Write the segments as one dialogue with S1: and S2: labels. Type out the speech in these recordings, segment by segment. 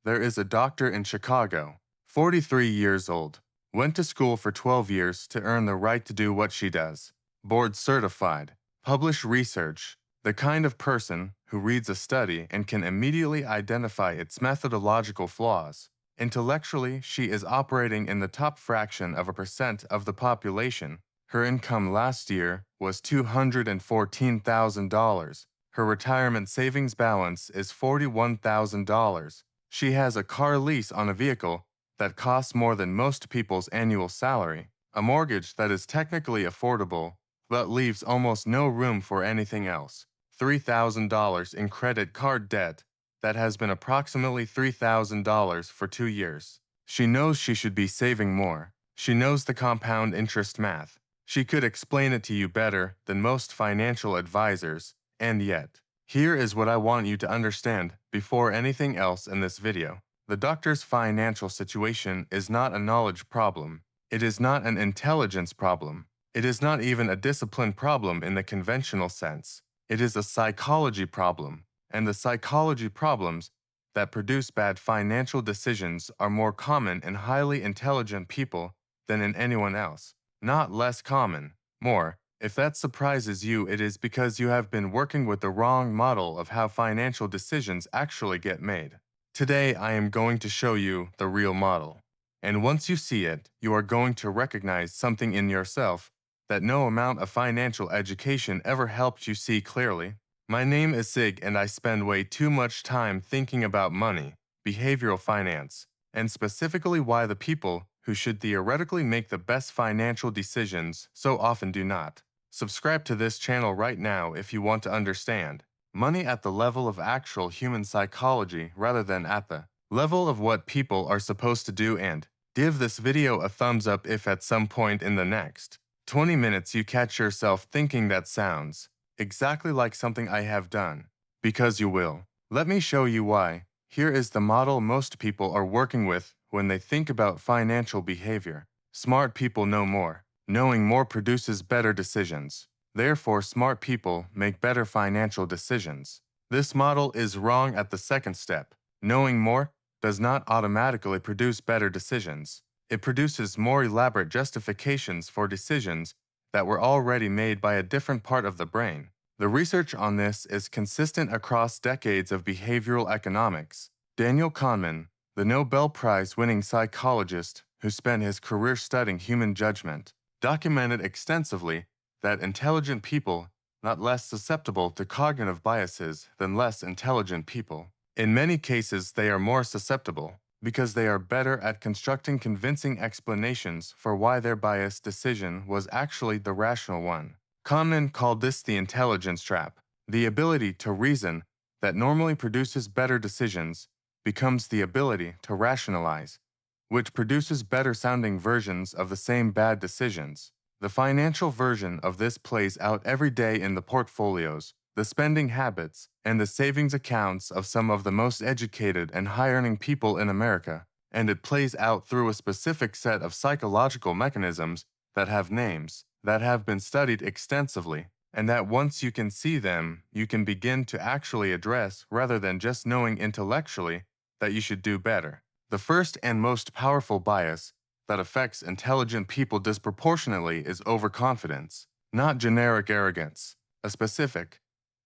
S1: There is a doctor in Chicago, 43 years old, went to school for 12 years to earn the right to do what she does. Board certified, published research, the kind of person who reads a study and can immediately identify its methodological flaws. Intellectually, she is operating in the top fraction of a percent of the population. Her income last year was $214,000. Her retirement savings balance is $41,000. She has a car lease on a vehicle that costs more than most people's annual salary, a mortgage that is technically affordable but leaves almost no room for anything else, $3,000 in credit card debt that has been approximately $3,000 for 2 years. She knows she should be saving more. She knows the compound interest math. She could explain it to you better than most financial advisors, and yet, here is what I want you to understand before anything else in this video. The doctor's financial situation is not a knowledge problem. It is not an intelligence problem. It is not even a discipline problem in the conventional sense. It is a psychology problem, and the psychology problems that produce bad financial decisions are more common in highly intelligent people than in anyone else. Not less common, more. If that surprises you, it is because you have been working with the wrong model of how financial decisions actually get made. Today, I am going to show you the real model. And once you see it, you are going to recognize something in yourself that no amount of financial education ever helped you see clearly. My name is Sig, and I spend way too much time thinking about money, behavioral finance, and specifically why the people who should theoretically make the best financial decisions so often do not. Subscribe to this channel right now if you want to understand money at the level of actual human psychology rather than at the level of what people are supposed to do, and give this video a thumbs up if at some point in the next 20 minutes you catch yourself thinking that sounds exactly like something I have done, because you will. Let me show you why. Here is the model most people are working with when they think about financial behavior. Smart people know more. Knowing more produces better decisions. Therefore, smart people make better financial decisions. This model is wrong at the second step. Knowing more does not automatically produce better decisions. It produces more elaborate justifications for decisions that were already made by a different part of the brain. The research on this is consistent across decades of behavioral economics. Daniel Kahneman, the Nobel Prize-winning psychologist who spent his career studying human judgment, documented extensively that intelligent people not less susceptible to cognitive biases than less intelligent people. In many cases, they are more susceptible because they are better at constructing convincing explanations for why their biased decision was actually the rational one. Kahneman called this the intelligence trap. The ability to reason that normally produces better decisions becomes the ability to rationalize, which produces better-sounding versions of the same bad decisions. The financial version of this plays out every day in the portfolios, the spending habits, and the savings accounts of some of the most educated and high-earning people in America, and it plays out through a specific set of psychological mechanisms that have names, that have been studied extensively, and that once you can see them, you can begin to actually address rather than just knowing intellectually that you should do better. The first and most powerful bias that affects intelligent people disproportionately is overconfidence, not generic arrogance. A specific,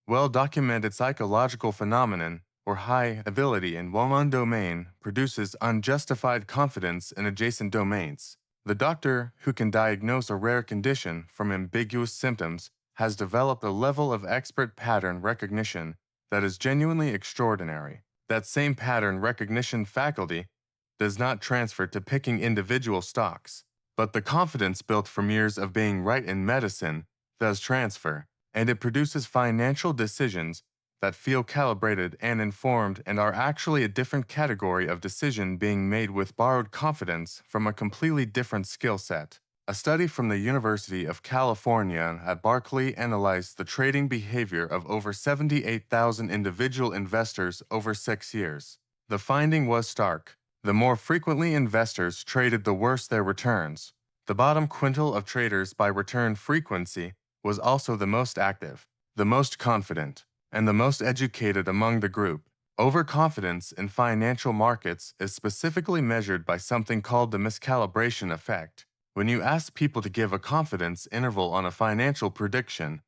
S1: well-documented psychological phenomenon or high ability in one domain produces unjustified confidence in adjacent domains. The doctor who can diagnose a rare condition from ambiguous symptoms has developed a level of expert pattern recognition that is genuinely extraordinary. That same pattern recognition faculty does not transfer to picking individual stocks, but the confidence built from years of being right in medicine does transfer, and it produces financial decisions that feel calibrated and informed and are actually a different category of decision being made with borrowed confidence from a completely different skill set. A study from the University of California at Berkeley analyzed the trading behavior of over 78,000 individual investors over 6 years. The finding was stark. The more frequently investors traded, the worse their returns. The bottom quintile of traders by return frequency was also the most active, the most confident, and the most educated among the group. Overconfidence in financial markets is specifically measured by something called the miscalibration effect. When you ask people to give a confidence interval on a financial prediction,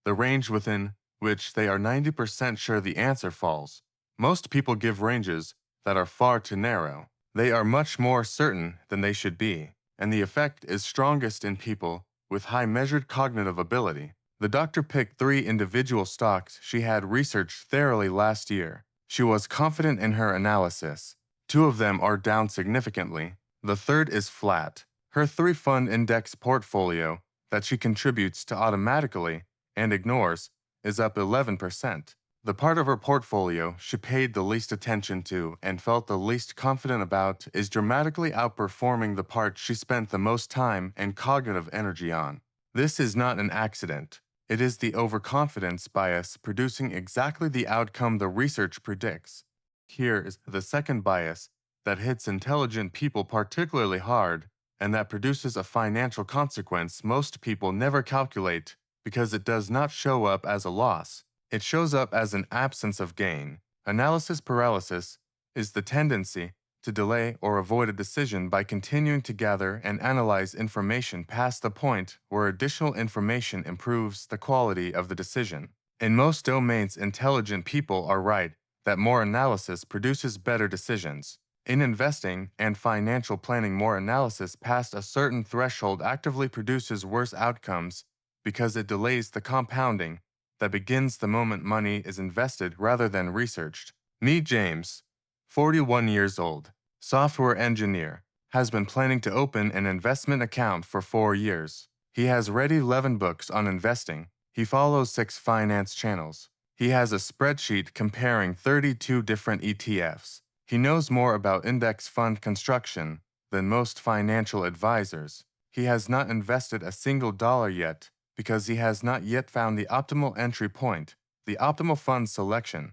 S1: the range within which they are 90% sure the answer falls, most people give ranges that are far too narrow. They are much more certain than they should be, and the effect is strongest in people with high measured cognitive ability. The doctor picked 3 individual stocks she had researched thoroughly last year. She was confident in her analysis. 2 of them are down significantly. The third is flat. Her 3-fund index portfolio that she contributes to automatically and ignores is up 11%. The part of her portfolio she paid the least attention to and felt the least confident about is dramatically outperforming the part she spent the most time and cognitive energy on. This is not an accident. It is the overconfidence bias producing exactly the outcome the research predicts. Here is the second bias that hits intelligent people particularly hard and that produces a financial consequence most people never calculate because it does not show up as a loss. It shows up as an absence of gain. Analysis paralysis is the tendency to delay or avoid a decision by continuing to gather and analyze information past the point where additional information improves the quality of the decision. In most domains, intelligent people are right that more analysis produces better decisions. In investing and financial planning, more analysis past a certain threshold actively produces worse outcomes because it delays the compounding that begins the moment money is invested rather than researched. Meet James, 41 years old, software engineer, has been planning to open an investment account for 4 years. He has read 11 books on investing. He follows 6 finance channels. He has a spreadsheet comparing 32 different ETFs. He knows more about index fund construction than most financial advisors. He has not invested a single dollar yet because he has not yet found the optimal entry point, the optimal fund selection,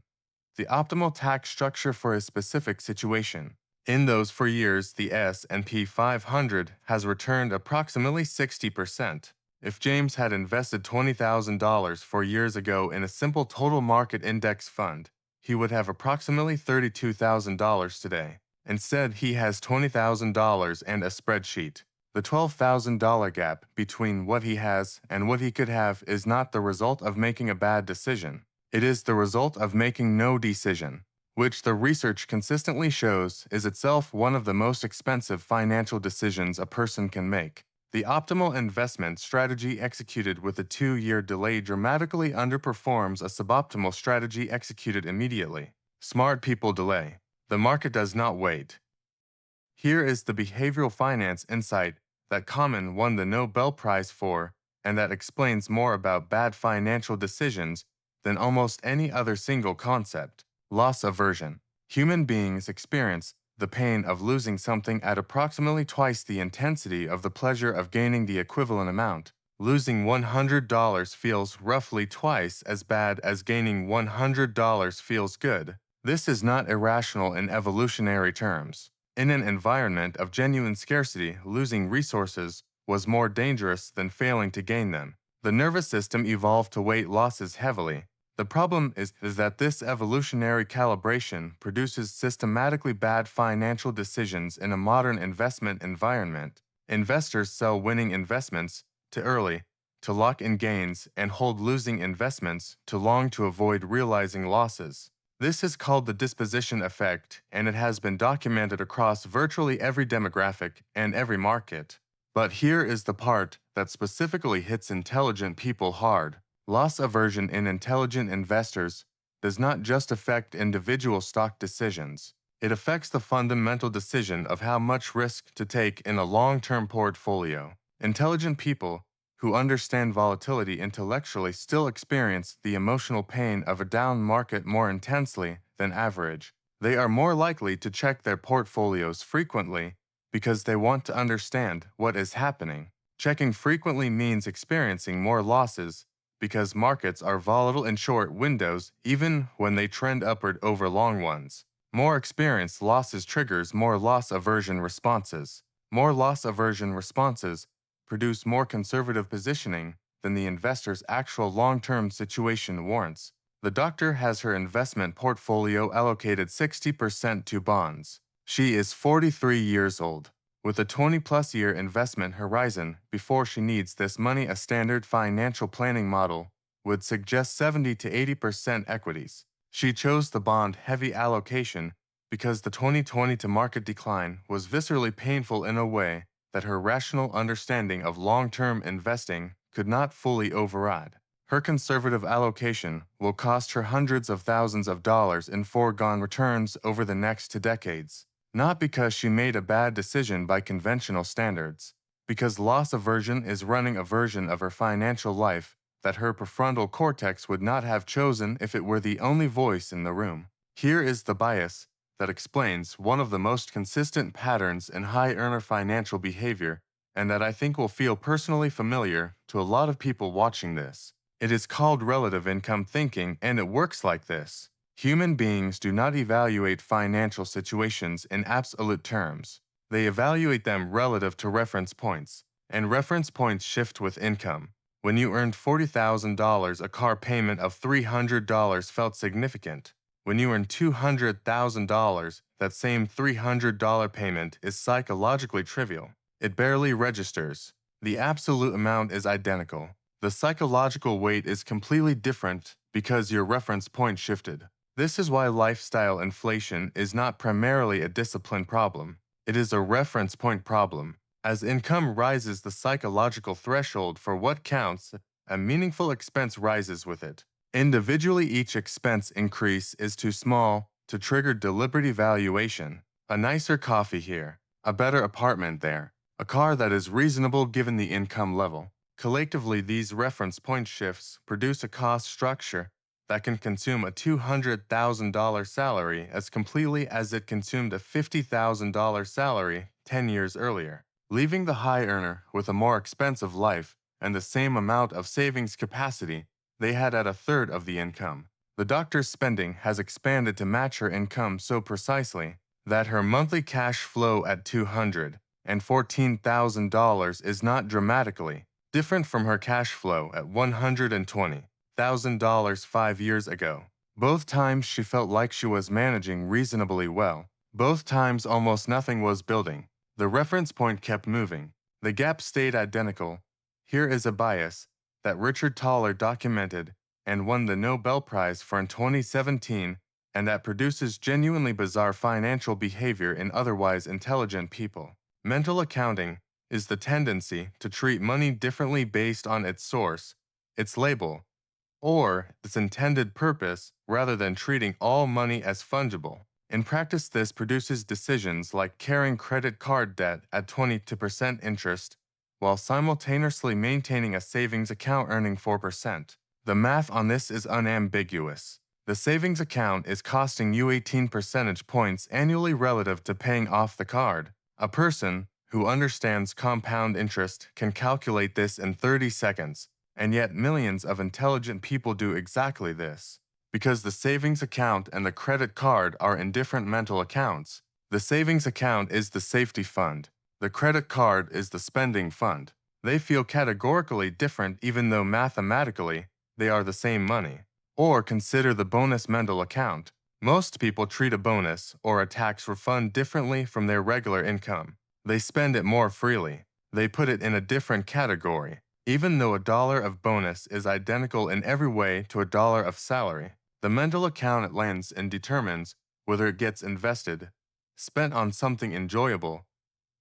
S1: the optimal tax structure for his specific situation. In those 4 years, the S&P 500 has returned approximately 60%. If James had invested $20,000 4 years ago in a simple total market index fund, he would have approximately $32,000 today. Instead, he has $20,000 and a spreadsheet. The $12,000 gap between what he has and what he could have is not the result of making a bad decision. It is the result of making no decision, which the research consistently shows is itself one of the most expensive financial decisions a person can make. The optimal investment strategy executed with a 2-year delay dramatically underperforms a suboptimal strategy executed immediately. Smart people delay. The market does not wait. Here is the behavioral finance insight that Kahneman won the Nobel Prize for, and that explains more about bad financial decisions than almost any other single concept. Loss aversion. Human beings experience the pain of losing something at approximately twice the intensity of the pleasure of gaining the equivalent amount. Losing $100 feels roughly twice as bad as gaining $100 feels good. This is not irrational in evolutionary terms. In an environment of genuine scarcity, losing resources was more dangerous than failing to gain them. The nervous system evolved to weight losses heavily. The problem is that this evolutionary calibration produces systematically bad financial decisions in a modern investment environment. Investors sell winning investments too early to lock in gains and hold losing investments too long to avoid realizing losses. This is called the disposition effect, and it has been documented across virtually every demographic and every market. But here is the part that specifically hits intelligent people hard. Loss aversion in intelligent investors does not just affect individual stock decisions. It affects the fundamental decision of how much risk to take in a long-term portfolio. Intelligent people who understand volatility intellectually still experience the emotional pain of a down market more intensely than average. They are more likely to check their portfolios frequently because they want to understand what is happening. Checking frequently means experiencing more losses because markets are volatile in short windows even when they trend upward over long ones. More experienced losses triggers more loss aversion responses. More loss aversion responses produce more conservative positioning than the investor's actual long-term situation warrants. The doctor has her investment portfolio allocated 60% to bonds. She is 43 years old, with a 20-plus year investment horizon before she needs this money. A standard financial planning model would suggest 70 to 80% equities. She chose the bond-heavy allocation because the 2020 to market decline was viscerally painful in a way that her rational understanding of long-term investing could not fully override. Her conservative allocation will cost her hundreds of thousands of dollars in foregone returns over the next 2 decades, not because she made a bad decision by conventional standards, because loss aversion is running a version of her financial life that her prefrontal cortex would not have chosen if it were the only voice in the room. Here is the bias that explains one of the most consistent patterns in high-earner financial behavior, and that I think will feel personally familiar to a lot of people watching this. It is called relative income thinking, and it works like this. Human beings do not evaluate financial situations in absolute terms. They evaluate them relative to reference points, and reference points shift with income. When you earned $40,000, a car payment of $300 felt significant. When you earn $200,000, that same $300 payment is psychologically trivial. It barely registers. The absolute amount is identical. The psychological weight is completely different because your reference point shifted. This is why lifestyle inflation is not primarily a discipline problem. It is a reference point problem. As income rises, the psychological threshold for what counts, a meaningful expense rises with it. Individually, each expense increase is too small to trigger deliberate evaluation. A nicer coffee here, a better apartment there, a car that is reasonable given the income level. Collectively, these reference point shifts produce a cost structure that can consume a $200,000 salary as completely as it consumed a $50,000 salary 10 years earlier, leaving the high earner with a more expensive life and the same amount of savings capacity they had at a third of the income. The doctor's spending has expanded to match her income so precisely that her monthly cash flow at $214,000 is not dramatically different from her cash flow at $120,000 5 years ago. Both times she felt like she was managing reasonably well. Both times almost nothing was building. The reference point kept moving. The gap stayed identical. Here is a bias that Richard Thaler documented and won the Nobel Prize for in 2017, and that produces genuinely bizarre financial behavior in otherwise intelligent people. Mental accounting is the tendency to treat money differently based on its source, its label, or its intended purpose rather than treating all money as fungible. In practice, this produces decisions like carrying credit card debt at 22% interest while simultaneously maintaining a savings account earning 4%. The math on this is unambiguous. The savings account is costing you 18 percentage points annually relative to paying off the card. A person who understands compound interest can calculate this in 30 seconds, and yet millions of intelligent people do exactly this. Because the savings account and the credit card are in different mental accounts. The savings account is the safety fund. The credit card is the spending fund. They feel categorically different even though mathematically they are the same money. Or consider the bonus mental account. Most people treat a bonus or a tax refund differently from their regular income. They spend it more freely. They put it in a different category. Even though $1 of bonus is identical in every way to $1 of salary, the mental account it lands in determines whether it gets invested, spent on something enjoyable,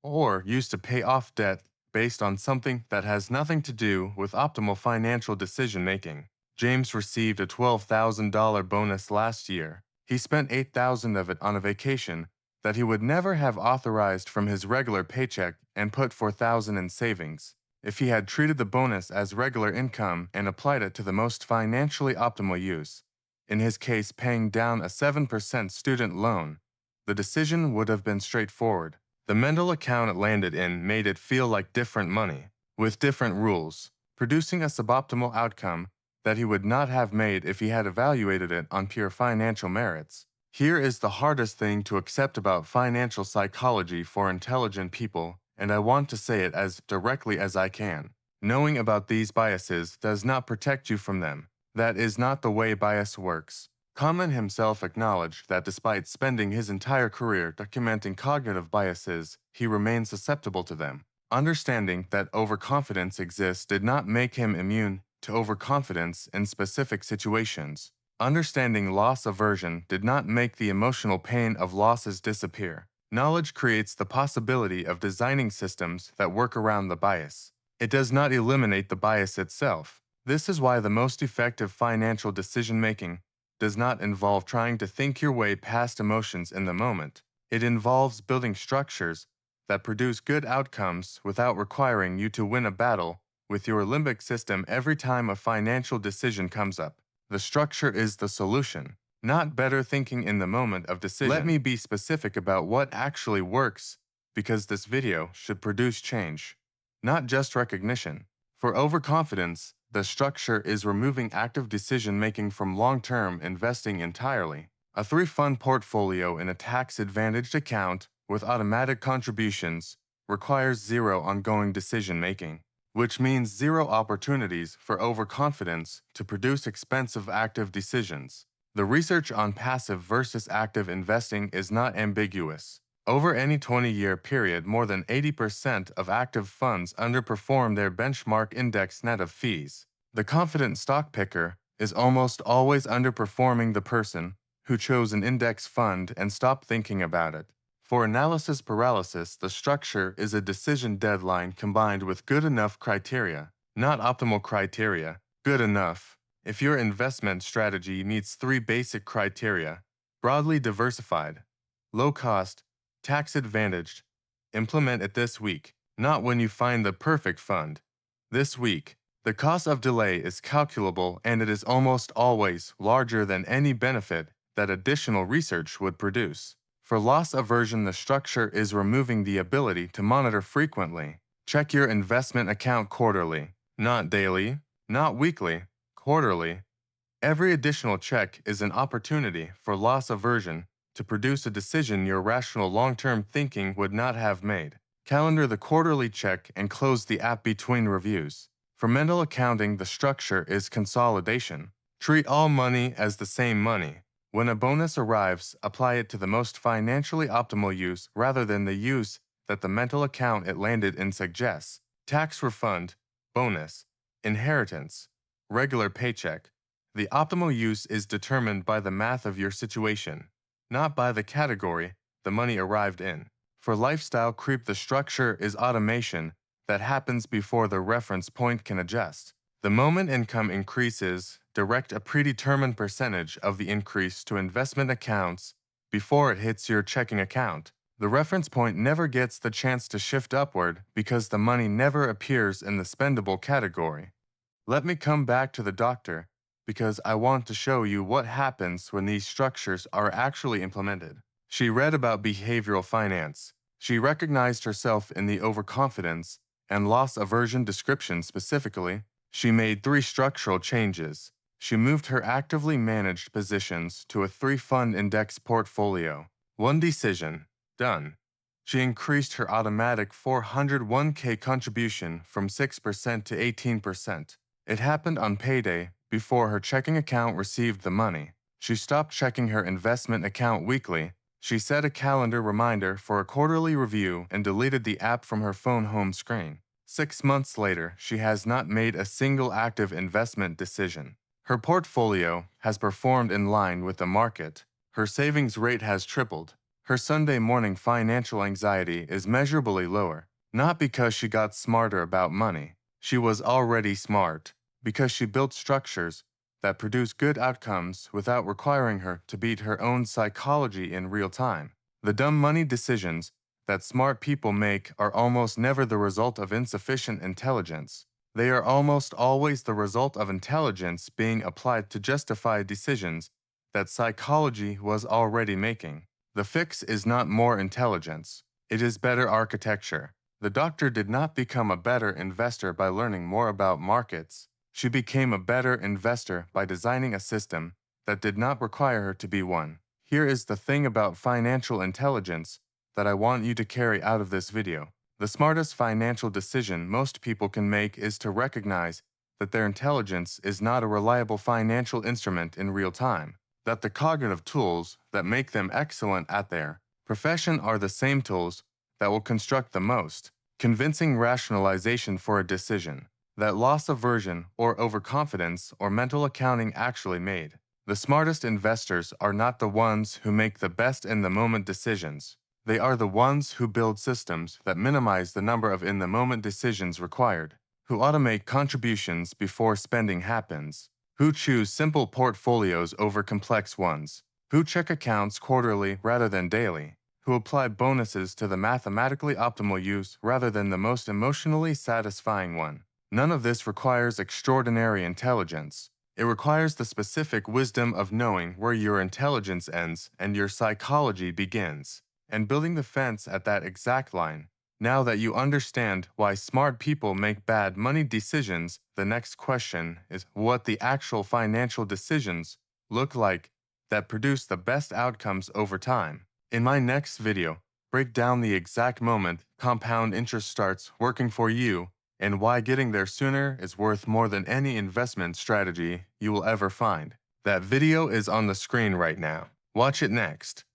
S1: or used to pay off debt based on something that has nothing to do with optimal financial decision-making. James received a $12,000 bonus last year. He spent $8,000 of it on a vacation that he would never have authorized from his regular paycheck and put $4,000 in savings. If he had treated the bonus as regular income and applied it to the most financially optimal use, in his case paying down a 7% student loan, the decision would have been straightforward. The mental account it landed in made it feel like different money, with different rules, producing a suboptimal outcome that he would not have made if he had evaluated it on pure financial merits. Here is the hardest thing to accept about financial psychology for intelligent people, and I want to say it as directly as I can. Knowing about these biases does not protect you from them. That is not the way bias works. Kahneman himself acknowledged that despite spending his entire career documenting cognitive biases, he remained susceptible to them. Understanding that overconfidence exists did not make him immune to overconfidence in specific situations. Understanding loss aversion did not make the emotional pain of losses disappear. Knowledge creates the possibility of designing systems that work around the bias. It does not eliminate the bias itself. This is why the most effective financial decision-making does not involve trying to think your way past emotions in the moment. It involves building structures that produce good outcomes without requiring you to win a battle with your limbic system every time a financial decision comes up. The structure is the solution, not better thinking in the moment of decision. Let me be specific about what actually works, because this video should produce change, not just recognition. For overconfidence, the structure is removing active decision-making from long-term investing entirely. A 3-fund portfolio in a tax-advantaged account with automatic contributions requires zero ongoing decision-making, which means zero opportunities for overconfidence to produce expensive active decisions. The research on passive versus active investing is not ambiguous. Over any 20-year period, more than 80% of active funds underperform their benchmark index net of fees. The confident stock picker is almost always underperforming the person who chose an index fund and stopped thinking about it. For analysis paralysis, the structure is a decision deadline combined with good enough criteria, not optimal criteria, good enough. If your investment strategy meets 3 basic criteria, broadly diversified, low cost, tax-advantaged, implement it this week, not when you find the perfect fund. This week. The cost of delay is calculable, and it is almost always larger than any benefit that additional research would produce. For loss aversion, the structure is removing the ability to monitor frequently. Check your investment account quarterly, not daily, not weekly, quarterly. Every additional check is an opportunity for loss aversion to produce a decision your rational long-term thinking would not have made. Calendar the quarterly check and close the app between reviews. For mental accounting, the structure is consolidation. Treat all money as the same money. When a bonus arrives, apply it to the most financially optimal use rather than the use that the mental account it landed in suggests. Tax refund, bonus, inheritance, regular paycheck. The optimal use is determined by the math of your situation, not by the category the money arrived in. For lifestyle creep, the structure is automation that happens before the reference point can adjust. The moment income increases, direct a predetermined percentage of the increase to investment accounts before it hits your checking account. The reference point never gets the chance to shift upward because the money never appears in the spendable category. Let me come back to the doctor because I want to show you what happens when these structures are actually implemented. She read about behavioral finance. She recognized herself in the overconfidence and loss aversion description specifically. She made 3 structural changes. She moved her actively managed positions to a 3-fund index portfolio. 1 decision. Done. She increased her automatic 401k contribution from 6% to 18%. It happened on payday before her checking account received the money. She stopped checking her investment account weekly. She set a calendar reminder for a quarterly review and deleted the app from her phone home screen. 6 months later, she has not made a single active investment decision. Her portfolio has performed in line with the market. Her savings rate has tripled. Her Sunday morning financial anxiety is measurably lower, not because she got smarter about money. She was already smart, because she built structures that produce good outcomes without requiring her to beat her own psychology in real time. The dumb money decisions that smart people make are almost never the result of insufficient intelligence. They are almost always the result of intelligence being applied to justify decisions that psychology was already making. The fix is not more intelligence. It is better architecture. The doctor did not become a better investor by learning more about markets. She became a better investor by designing a system that did not require her to be one. Here is the thing about financial intelligence that I want you to carry out of this video. The smartest financial decision most people can make is to recognize that their intelligence is not a reliable financial instrument in real time, that the cognitive tools that make them excellent at their profession are the same tools that will construct the most convincing rationalization for a decision that loss aversion or overconfidence or mental accounting actually made. The smartest investors are not the ones who make the best in the moment decisions. They are the ones who build systems that minimize the number of in the moment decisions required, who automate contributions before spending happens, who choose simple portfolios over complex ones, who check accounts quarterly rather than daily, who apply bonuses to the mathematically optimal use rather than the most emotionally satisfying one. None of this requires extraordinary intelligence. It requires the specific wisdom of knowing where your intelligence ends and your psychology begins, and building the fence at that exact line. Now that you understand why smart people make bad money decisions, the next question is what the actual financial decisions look like that produce the best outcomes over time. In my next video, break down the exact moment compound interest starts working for you and why getting there sooner is worth more than any investment strategy you will ever find. That video is on the screen right now. Watch it next.